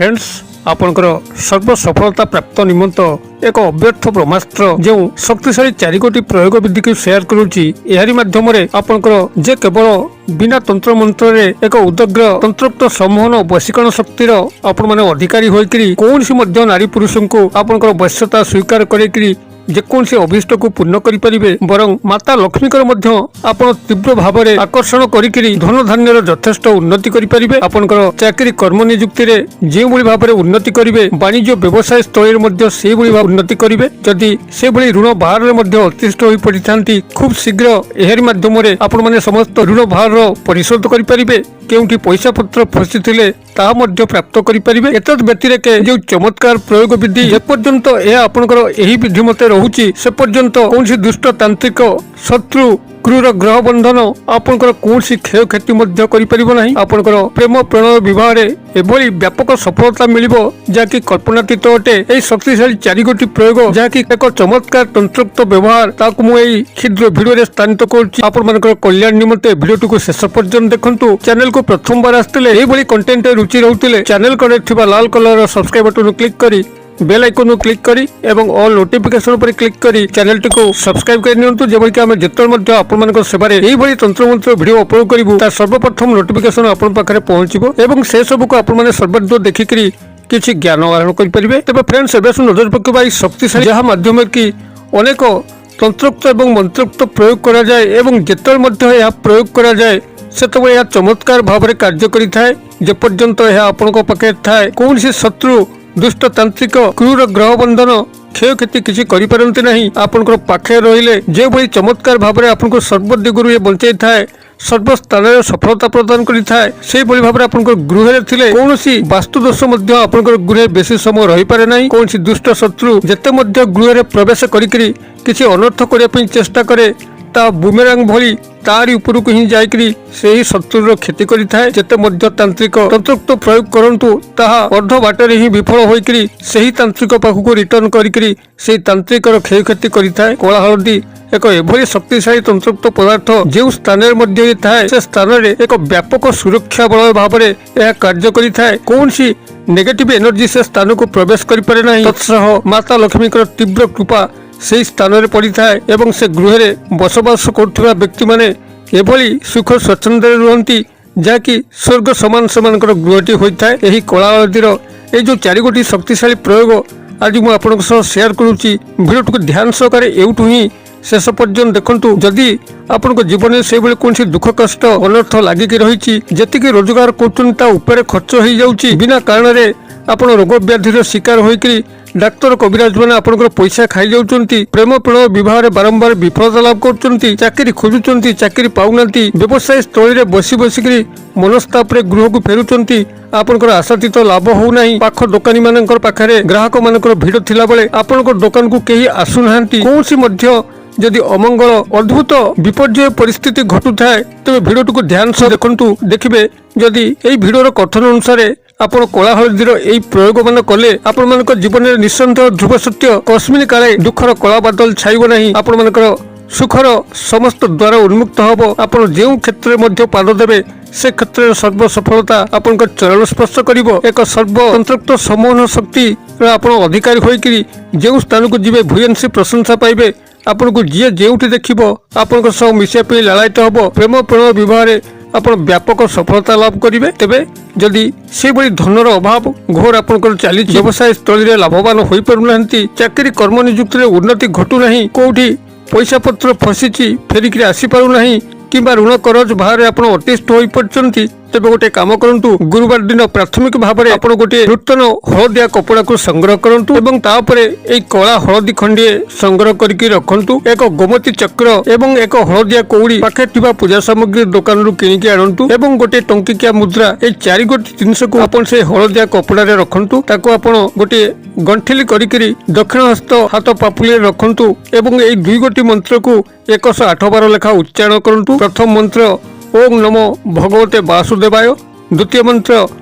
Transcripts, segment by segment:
Friends आपणकर सर्व सफलता प्राप्त निमंत एक अव्यर्थ ब्रह्मास्त्र जो शक्तिशाली चारिगोटी प्रयोग विधि को शेयर करुच्ची एहारी माध्यम आपणकर जे केवल बिना तंत्र मंत्र एक उदग्र तंत्रोक्त सम्मोहन वशीकरण शक्तिर आपण माने अधिकारी होइकरी कौनसी मध्य नारी पुरुष को आपणकर वश्यता स्वीकार करेकरी जेकोसी अभिष्ट को पूर्ण करें बरं माता लक्ष्मी आपण तीव्र भाव में आकर्षण करी धन धान्यर यथेष्ट उन्नति करें आपंकर चाकरी कर्म नियुक्ति जो भाव में उन्नति करेंगे वाणिज्य व्यवसाय स्थल से उन्नति करेंगे जदि से ऋण बाहर अतिष्ठ हो पड़ी था खूब शीघ्र एहरी मध्यम आपण मैंने समस्त ऋण बाहर परिशोध करेंगे केउठी पैसा पत्र फसी थिले ताहा मध्य प्राप्त करें एतद व्यतिरेक जो चमत्कार प्रयोग विधि जेपर्यंत यह आपणकर एही विधि मते रहुची से पर्यंत कौनसी दुष्ट तांत्रिक शत्रु क्रूर ग्रह बंधन आपणकर कौनसी क्षय क्षति मध्य करि परिबो नाही आपणकर प्रेम प्रणय विवाह एभली व्यापक सफलता मिलिबो जाकि कल्पनातीत अटे एही शक्तिशाली चारिगोटी प्रयोग जाकि एक चमत्कार तंत्रोक्त व्यवहार ताकु मु एही क्षुद्र वीडियो रे स्थानित करूची आपण मानकर कल्याण निमंते वीडियो को शेष पर्यंत देखंतु चैनल को प्रथम बार आस्थिले एभली कंटेंट रुचि रहउतिले चैनल करे थिबा लाल कलर सब्सक्राइब बटन क्लिक करी बेल आइकन क्लिक करी एवं ऑल नोटिफिकेशन पर क्लिक करी चैनल को सब्सक्राइब कर नियंतु जेबल कि आमे जेतल मध्ये आपण मानक सेवारे एही भली तंत्र मंत्र वीडियो अपलोड करिवु ता सर्वप्रथम नोटिफिकेशन आपण पाखरे पहुंचीबो एवं से सब को आपण माने सर्वदूर देखिकरी किछि ज्ञान आहरण करि परिबे तबे फ्रेंड्स एबे नजर पकेबा शक्तिशाली जहा माध्यम कि अनेक तंत्रोक्त एवं मंत्रोक्त प्रयोग करा जाय एवं जेतल मध्ये या प्रयोग करा जाय सेतबे या चमत्कार भाव में कार्य करि थाए जे पर्यंत या आपण को पाखे थाए कोनसी शत्रु दुष्ट तांत्रिक क्रूर ग्रह बंधन क्षय क्षति किसी करिपारंती नहीं आपनकर पाखे रहिले जे भली चमत्कार भाव में आपनको सर्व दिगरु ये बंचाई थाए सर्व स्थान सफलता प्रदान करि थाए से भली भाव में आपनकर गृह रे थिले कोनोसी वास्तु दोष मध्य आपनकर गृह बेसी समय रहि पारे नहीं कोनसी दुष्ट शत्रु जते मध्य गृह रे प्रवेश करिकरी किछि अनर्थ करिया पई चेष्टा करे ता बुमेरांग भली तारी उपरकू ही जाइकरी से ही शत्रुर क्षति करि थाए जेते मध्य तांत्रिक तंत्रोक्त प्रयोग करंतु ताहा अर्ध बाटरे ही विफल होइकरी सेही तांत्रिक पाखକୁ रिटर्न करिकरी से तांत्रिकर क्षय क्षति करि थाए कला हळदी एक एभली शक्तिशाली तंत्रोक्त पदार्थ जो स्थान मध्य थाए से स्थान रे एक व्यापक सुरक्षा बल भाव में यह कार्य करि थाए कोनसी नेगेटिव एनर्जी से स्थान को प्रवेश करि पारे नाही तत्सह माता लक्ष्मी तीव्र कृपा से स्थान में पड़ी थाए एवं से गृह में बसवास करुवा व्यक्ति माने एभली सुख स्वच्छंद रुहंती जहाँकि स्वर्ग समान सेमानकर गृहटी होता है यही कला हळदीर ये जो चारिगोटी शक्तिशाली प्रयोग आज मुझे आपन शेयर करुच्ची वीडियो को ध्यान सहकारे एवठू ही शेष पर्यंत देखंतु जदि आपन जीवन से कौन दुख कष्ट अनर्थ लागिक रही जी रोजगार कर खर्च हो जाऊँगी बिना कारण आपण रोग व्याधिर शिकार होइकरी डाक्तर कविराज मैंने आपंकर पैसा खाई जाऊँ प्रेम प्रणय विवाह बारंबार विफलता लाभ कर चाकरी खोजुंट चाकरी पाऊना व्यवसाय स्थल में बसी बसिक मनस्ताप गृह को फेरुंट आपंकर आशातीत लाभ होना पाख दोकानी मान पाखे ग्राहक मान भिड़ थिला बेले आपंकर दुकान को कहीं आसुना कौन जदि अमंगल अद्भुत विपर्य परिस्थिति घटू थाए तेज भिडियो को ध्यान सह देखु देखिए जदि यही भिडियोर कथन अनुसार आपण कला हळदीर यही प्रयोग मान कले आपण मानक जीवन में निसंदेह ध्रुव सत्य कस्मिन काले दुखर कला बादल छाइब नहीं आपण मानकर सुखर समस्त द्वार उन्मुक्त हब आपण जो क्षेत्र में पाद देवे से क्षेत्र सर्व सफलता आपण चरण स्पर्श करिवो एक सर्व तंत्रोक्त सम्मोहन शक्ति आपण अधिकारी होइकरी जो स्थान को जीवे भूयंशी प्रशंसा पाइबे आपण को जी जेउठी देखिबो आपण सह मिसिया पे लालायित हबो प्रेम प्रणय विवाह आपण व्यापक सफलता लाभ करिवे तेबे जदि से बड़ी धनर अभाव घोर आपंकर चली व्यवसाय स्थल में लाभवान हो पारना चाकरी कर्म नियुक्ति में उन्नति घटू ना कौटी पैसा पत्र फसी फेरिक आसी पारना कि ऋण करज बाहर आप अतिष्ठ हो पड़ते तेज गोटे कम करूँ गुरुवार दिन प्राथमिक भाव में आप गोटे नूतन हलदिया कपड़ा को संग्रह करूँ एवं तापरे एक कला हलदी खंडे संग्रह करके रखु एक गोमती चक्र एवं एक हलदिया कौड़ी पाखे थिबा पूजा सामग्री दुकान किणिकी आणतु एवं गोटे टंकिकिया मुद्रा ये चारि गोटी जिनस को आप हलदिया कपड़ा रखु ताको आप गोटे गंठिली करी दक्षिण हस्त हाथ पापुली रखु एवं यही दुई गोटी मंत्र को 108 बार लेखा उच्चारण करूँ प्रथम मंत्र ओम नमो भगवते वासुदेवाय द्वितीय मंत्र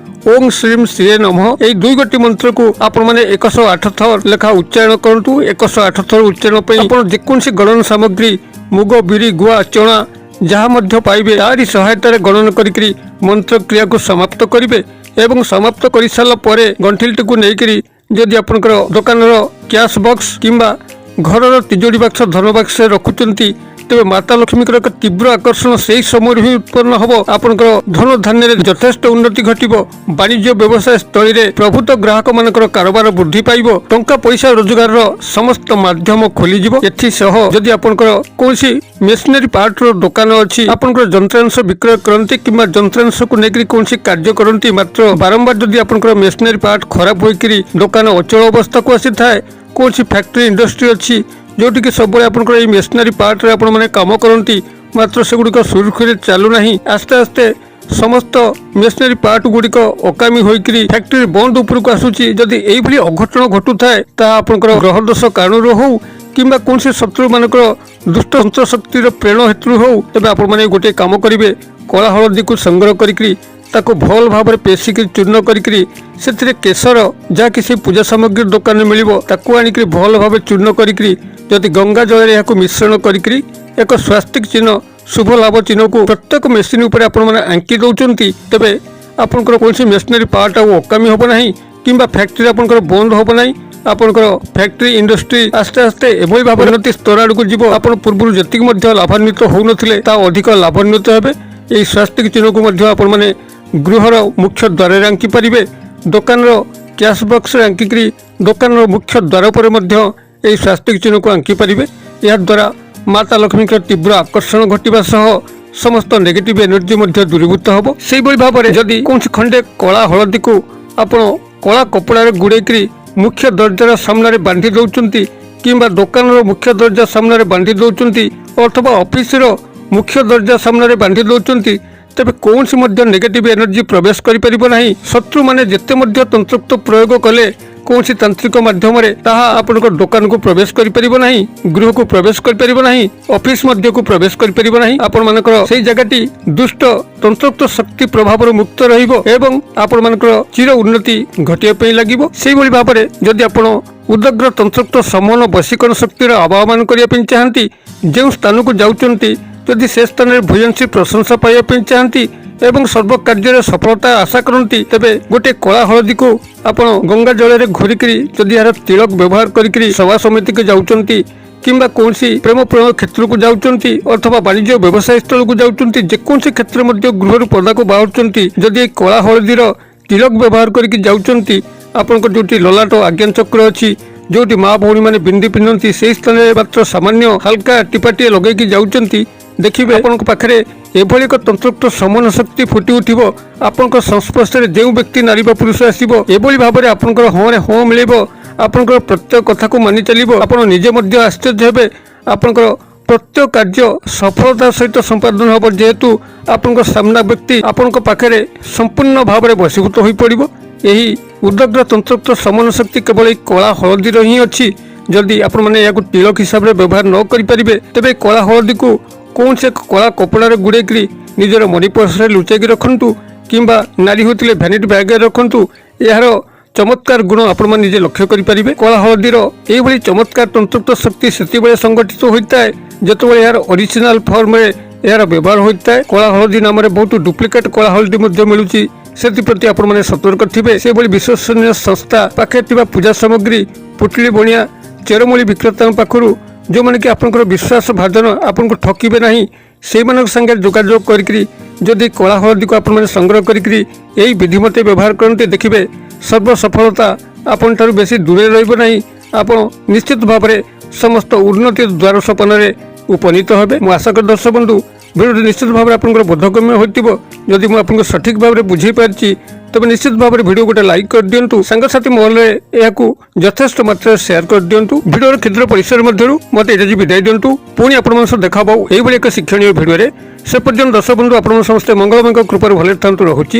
ओम श्रीम श्री नमः यही दुई गोटी मंत्र को आपण माने 108 थर लेखा उच्चारण करूँ 108 थर उच्चारण पर आपण जेकोसी गणन सामग्री मुग बिरी गुआ चना जहाँ मध्य पाइबे तारी सहायतार गणन करी मंत्र क्रिया को समाप्त करिवे ଏବଂ ସମାପ୍ତ କରିସାରିଲା ପରେ ଗଣ୍ଠିଲଟିକୁ ନେଇକରି ଯଦି ଆପଣଙ୍କର ଦୋକାନର କ୍ୟାସ୍ ବକ୍ସ କିମ୍ବା ଘରର ତିଜୋଡ଼ି ବାକ୍ସ ଧନ ବାକ୍ସରେ ରଖୁଛନ୍ତି ତେବେ ମାତା ଲକ୍ଷ୍ମୀଙ୍କର ଏକ ତୀବ୍ର ଆକର୍ଷଣ ସେହି ସମୟରେ ହିଁ ଉତ୍ପନ୍ନ ହେବ। ଆପଣଙ୍କର ଧନ ଧାନ୍ୟରେ ଯଥେଷ୍ଟ ଉନ୍ନତି ଘଟିବ। ବାଣିଜ୍ୟ ବ୍ୟବସାୟ ସ୍ଥଳୀରେ ପ୍ରଭୁତ ଗ୍ରାହକମାନଙ୍କର କାରବାର ବୃଦ୍ଧି ପାଇବ। ଟଙ୍କା ପଇସା ରୋଜଗାରର ସମସ୍ତ ମାଧ୍ୟମ ଖୋଲିଯିବ। ଏଥିସହ ଯଦି ଆପଣଙ୍କର କୌଣସି ମେସିନାରୀ ପାର୍ଟର ଦୋକାନ ଅଛି, ଆପଣଙ୍କର ଯନ୍ତ୍ରାଂଶ ବିକ୍ରୟ କରନ୍ତି କିମ୍ବା ଯନ୍ତ୍ରାଂଶକୁ ନେଇକରି କୌଣସି କାର୍ଯ୍ୟ କରନ୍ତି, ମାତ୍ର ବାରମ୍ବାର ଯଦି ଆପଣଙ୍କର ମେସିନାରୀ ପାର୍ଟ ଖରାପ ହୋଇକରି ଦୋକାନ ଅଚଳ ଅବସ୍ଥାକୁ ଆସିଥାଏ, କୌଣସି ଫ୍ୟାକ୍ଟ୍ରି ଇଣ୍ଡଷ୍ଟ୍ରି ଅଛି ଯେଉଁଠିକି ସବୁବେଳେ ଆପଣଙ୍କର ଏଇ ମେସିନାରୀ ପାର୍ଟରେ ଆପଣମାନେ କାମ କରନ୍ତି, ମାତ୍ର ସେଗୁଡ଼ିକ ସୁରୁଖୁରୁରେ ଚାଲୁନାହିଁ, ଆସ୍ତେ ଆସ୍ତେ ସମସ୍ତ ମେସିନାରୀ ପାର୍ଟ ଗୁଡ଼ିକ ଅକାମୀ ହୋଇକରି ଫ୍ୟାକ୍ଟ୍ରି ବନ୍ଦ ଉପରକୁ ଆସୁଛି। ଯଦି ଏଇଭଳି ଅଘଟଣ ଘଟୁଥାଏ ତାହା ଆପଣଙ୍କର ଗ୍ରହଦୋଷ କାରଣରୁ ହେଉ କିମ୍ବା କୌଣସି ଶତ୍ରୁମାନଙ୍କର ଦୁଷ୍ଟ ଯନ୍ତ୍ର ଶକ୍ତିର ପ୍ରେରଣ ହେତୁରୁ ହେଉ, ତେବେ ଆପଣମାନେ ଗୋଟିଏ କାମ କରିବେ, କଳା ହଳଦୀକୁ ସଂଗ୍ରହ କରିକରି ତାକୁ ଭଲ ଭାବରେ ପେଷିକି ଚୂର୍ଣ୍ଣ କରିକରି ସେଥିରେ କେଶର ଯାହାକି ସେ ପୂଜା ସାମଗ୍ରୀ ଦୋକାନରେ ମିଳିବ ତାକୁ ଆଣିକରି ଭଲ ଭାବେ ଚୂର୍ଣ୍ଣ କରିକରି ଯଦି ଗଙ୍ଗା ଜଳରେ ଏହାକୁ ମିଶ୍ରଣ କରିକରି ଏକ ସ୍ୱାସ୍ତିକ ଚିହ୍ନ ଶୁଭ ଲାଭ ଚିହ୍ନକୁ ପ୍ରତ୍ୟେକ ମେସିନ୍ ଉପରେ ଆପଣମାନେ ଆଙ୍କି ଦେଉଛନ୍ତି, ତେବେ ଆପଣଙ୍କର କୌଣସି ମେସିନାରୀ ପାର୍ଟ ଆଉ ଅକାମୀ ହେବ ନାହିଁ କିମ୍ବା ଫ୍ୟାକ୍ଟ୍ରି ଆପଣଙ୍କର ବନ୍ଦ ହେବ ନାହିଁ। ଆପଣଙ୍କର ଫ୍ୟାକ୍ଟ୍ରି ଇଣ୍ଡଷ୍ଟ୍ରି ଆସ୍ତେ ଆସ୍ତେ ଏଭଳି ଭାବରେ ଉନ୍ନତି ସ୍ତର ଆଡ଼କୁ ଯିବ। ଆପଣ ପୂର୍ବରୁ ଯେତିକି ମଧ୍ୟ ଲାଭାନ୍ୱିତ ହେଉନଥିଲେ ତା ଅଧିକ ଲାଭାନ୍ୱିତ ହେବେ। ଏହି ସ୍ୱାସ୍ତିକ ଚିହ୍ନକୁ ମଧ୍ୟ ଆପଣମାନେ ଗୃହର ମୁଖ୍ୟ ଦ୍ୱାରରେ ଆଙ୍କିପାରିବେ, ଦୋକାନର କ୍ୟାସ୍ ବକ୍ସରେ ଆଙ୍କିକରି ଦୋକାନର ମୁଖ୍ୟ ଦ୍ୱାର ଉପରେ ମଧ୍ୟ ଏହି ସ୍ୱାସ୍ତିକ ଚିହ୍ନକୁ ଆଙ୍କିପାରିବେ। ଏହାଦ୍ୱାରା ମାତା ଲକ୍ଷ୍ମୀଙ୍କର ତୀବ୍ର ଆକର୍ଷଣ ଘଟିବା ସହ ସମସ୍ତ ନେଗେଟିଭ ଏନର୍ଜି ମଧ୍ୟ ଦୂରୀଭୂତ ହେବ। ସେହିଭଳି ଭାବରେ ଯଦି କୌଣସି ଖଣ୍ଡେ କଳା ହଳଦୀକୁ ଆପଣ କଳା କପଡ଼ାରେ ଗୁଡ଼େଇକରି ମୁଖ୍ୟ ଦରଜାର ସାମ୍ନାରେ ବାନ୍ଧି ଦେଉଛନ୍ତି କିମ୍ବା ଦୋକାନର ମୁଖ୍ୟ ଦରଜା ସାମ୍ନାରେ ବାନ୍ଧି ଦେଉଛନ୍ତି ଅଥବା ଅଫିସର ମୁଖ୍ୟ ଦରଜା ସାମ୍ନାରେ ବାନ୍ଧି ଦେଉଛନ୍ତି, ତେବେ କୌଣସି ମଧ୍ୟ ନେଗେଟିଭ ଏନର୍ଜି ପ୍ରବେଶ କରିପାରିବ ନାହିଁ। ଶତ୍ରୁମାନେ ଯେତେ ମଧ୍ୟ ତନ୍ତ୍ରୋକ୍ତ ପ୍ରୟୋଗ କଲେ କୌଣସି ତାନ୍ତ୍ରିକ ମାଧ୍ୟମରେ ତାହା ଆପଣଙ୍କ ଦୋକାନକୁ ପ୍ରବେଶ କରିପାରିବ ନାହିଁ, ଗୃହକୁ ପ୍ରବେଶ କରିପାରିବ ନାହିଁ, ଅଫିସ ମଧ୍ୟକୁ ପ୍ରବେଶ କରିପାରିବ ନାହିଁ। ଆପଣମାନଙ୍କର ସେହି ଜାଗାଟି ଦୁଷ୍ଟ ତନ୍ତ୍ରୋକ୍ତ ଶକ୍ତି ପ୍ରଭାବରୁ ମୁକ୍ତ ରହିବ ଏବଂ ଆପଣମାନଙ୍କର ଚିର ଉନ୍ନତି ଘଟିବା ପାଇଁ ଲାଗିବ। ସେହିଭଳି ଭାବରେ ଯଦି ଆପଣ ଉଦଗ୍ର ତନ୍ତ୍ରୋକ୍ତ ସମନ ବଶୀକରଣ ଶକ୍ତିର ଆବାହମାନ କରିବା ପାଇଁ ଚାହାନ୍ତି, ଯେଉଁ ସ୍ଥାନକୁ ଯାଉଛନ୍ତି ଯଦି ସେ ସ୍ଥାନରେ ଭୂୟସୀ ପ୍ରଶଂସା ପାଇବା ପାଇଁ ଚାହାନ୍ତି ଏବଂ ସର୍ବ କାର୍ଯ୍ୟରେ ସଫଳତା ଆଶା କରନ୍ତି, ତେବେ ଗୋଟିଏ କଳା ହଳଦୀକୁ ଆପଣ ଗଙ୍ଗା ଜଳରେ ଘୋରିକରି ଯଦି ଏହାର ତିଳକ ବ୍ୟବହାର କରିକରି ସଭା ସମିତିକୁ ଯାଉଛନ୍ତି କିମ୍ବା କୌଣସି ପ୍ରେମ କ୍ଷେତ୍ରକୁ ଯାଉଛନ୍ତି ଅଥବା ବାଣିଜ୍ୟ ବ୍ୟବସାୟ ସ୍ଥଳକୁ ଯାଉଛନ୍ତି, ଯେକୌଣସି କ୍ଷେତ୍ରରେ ମଧ୍ୟ ଗୃହରୁ ପଦାକୁ ବାହାରୁଛନ୍ତି, ଯଦି ଏହି କଳା ହଳଦୀର ତିଳକ ବ୍ୟବହାର କରିକି ଯାଉଛନ୍ତି, ଆପଣଙ୍କର ଯେଉଁଠି ଲଲାଟ ଆଜ୍ଞା ଚକ୍ର ଅଛି, ଯେଉଁଠି ମା ଭଉଣୀମାନେ ବିନ୍ଦି ପିନ୍ଧନ୍ତି, ସେହି ସ୍ଥାନରେ ମାତ୍ର ସାମାନ୍ୟ ହାଲକା ଟିପାଟିଏ ଲଗେଇକି ଯାଉଛନ୍ତି, ଦେଖିବେ ଆପଣଙ୍କ ପାଖରେ ଏଭଳି ଏକ ତନ୍ତ୍ରୋକ୍ତ ସମନ ଶକ୍ତି ଫୁଟି ଉଠିବ। ଆପଣଙ୍କ ସଂସ୍ପର୍ଶରେ ଯେଉଁ ବ୍ୟକ୍ତି ନାରୀ ବା ପୁରୁଷ ଆସିବ ଏଭଳି ଭାବରେ ଆପଣଙ୍କର ହଁରେ ହଁ ମିଳିବ, ଆପଣଙ୍କର ପ୍ରତ୍ୟେକ କଥାକୁ ମାନି ଚାଲିବ। ଆପଣ ନିଜେ ମଧ୍ୟ ଆଶ୍ଚର୍ଯ୍ୟ ହେବେ, ଆପଣଙ୍କର ପ୍ରତ୍ୟେକ କାର୍ଯ୍ୟ ସଫଳତାର ସହିତ ସମ୍ପାଦନ ହେବ, ଯେହେତୁ ଆପଣଙ୍କ ସାମ୍ନା ବ୍ୟକ୍ତି ଆପଣଙ୍କ ପାଖରେ ସମ୍ପୂର୍ଣ୍ଣ ଭାବରେ ବଶୀଭୂତ ହୋଇପଡ଼ିବ। ଏହି ଉଦଗ୍ର ତନ୍ତ୍ରୋକ୍ତ ସମନ ଶକ୍ତି କେବଳ ଏହି କଳା ହଳଦୀର ହିଁ ଅଛି। ଯଦି ଆପଣମାନେ ଏହାକୁ ତିଳକ ହିସାବରେ ବ୍ୟବହାର ନ କରିପାରିବେ, ତେବେ କଳା ହଳଦୀକୁ କୌଣସି ଏକ କଳା କପଡ଼ାରେ ଗୁଡ଼େଇକରି ନିଜର ମନି ପର୍ସରେ ଲୁଚାଇକି ରଖନ୍ତୁ କିମ୍ବା ନାରୀ ହୋଇଥିଲେ ଭ୍ୟାନିଟି ବ୍ୟାଗରେ ରଖନ୍ତୁ। ଏହାର ଚମତ୍କାର ଗୁଣ ଆପଣମାନେ ନିଜେ ଲକ୍ଷ୍ୟ କରିପାରିବେ। କଳା ହଳଦୀର ଏଇଭଳି ଚମତ୍କାର ତନ୍ତ୍ରୋକ୍ତ ଶକ୍ତି ସେତେବେଳେ ସଂଗଠିତ ହୋଇଥାଏ ଯେତେବେଳେ ଏହାର ଅରିଜିନାଲ ଫର୍ମରେ ଏହାର ବ୍ୟବହାର ହୋଇଥାଏ। କଳା ହଳଦୀ ନାମରେ ବହୁତ ଡୁପ୍ଲିକେଟ୍ କଳା ହଳଦୀ ମଧ୍ୟ ମିଳୁଛି, ସେଥିପ୍ରତି ଆପଣମାନେ ସତର୍କ ଥିବେ। ସେଭଳି ବିଶ୍ୱସନୀୟ ସଂସ୍ଥା ପାଖରେ ଥିବା ପୂଜା ସାମଗ୍ରୀ ପୁଟଲି ବଣିଆ ଚେରମୂଳି ବିକ୍ରେତାଙ୍କ ପାଖରୁ ଯେଉଁମାନେ କି ଆପଣଙ୍କର ବିଶ୍ୱାସ ଭାଜନ ଆପଣଙ୍କୁ ଠକିବେ ନାହିଁ, ସେଇମାନଙ୍କ ସାଙ୍ଗରେ ଯୋଗାଯୋଗ କରିକରି ଯଦି କଳା ହଳଦୀକୁ ଆପଣମାନେ ସଂଗ୍ରହ କରିକରି ଏହି ବିଧି ମତେ ବ୍ୟବହାର କରନ୍ତି, ଦେଖିବେ ସର୍ବ ସଫଳତା ଆପଣଠାରୁ ବେଶୀ ଦୂରରେ ରହିବ ନାହିଁ। ଆପଣ ନିଶ୍ଚିତ ଭାବରେ ସମସ୍ତ ଉନ୍ନତି ଦ୍ୱାର ସୋପାନରେ ଉପନୀତ ହେବେ। ମୁଁ ଆଶା କরি ଦର୍ଶକ ବନ୍ଧୁ ଭିଡ଼ିଓଟି ନିଶ୍ଚିତ ଭାବରେ ଆପଣଙ୍କର ବୋଧଗମ୍ୟ ହୋଇଥିବ। ଯଦି ମୁଁ ଆପଣଙ୍କୁ ସଠିକ୍ ଭାବରେ ବୁଝାଇ ପାରିଛି ତେବେ ନିଶ୍ଚିତ ଭାବରେ ଭିଡ଼ିଓ ଗୋଟେ ଲାଇକ୍ କରିଦିଅନ୍ତୁ, ସାଙ୍ଗସାଥୀ ମହଲରେ ଏହାକୁ ଯଥେଷ୍ଟ ମାତ୍ରାରେ ସେୟାର କରିଦିଅନ୍ତୁ। ଭିଡ଼ିଓର କ୍ଷୁଦ୍ର ପରିସର ମଧ୍ୟରୁ ମୋତେ ଏଯାଜି ବିଦାୟ ଦିଅନ୍ତୁ। ପୁଣି ଆପଣମାନଙ୍କ ସହ ଦେଖା ହେବ ଏଇଭଳି ଏକ ଶିକ୍ଷଣୀୟ ଭିଡ଼ିଓରେ। ସେ ପର୍ଯ୍ୟନ୍ତ ଦର୍ଶକ ବନ୍ଧୁ ଆପଣମାନେ ସମସ୍ତେ ମଙ୍ଗଳମୟଙ୍କ କୃପାରୁ ଭଲରେ ଥାନ୍ତୁ। ରହୁଛି।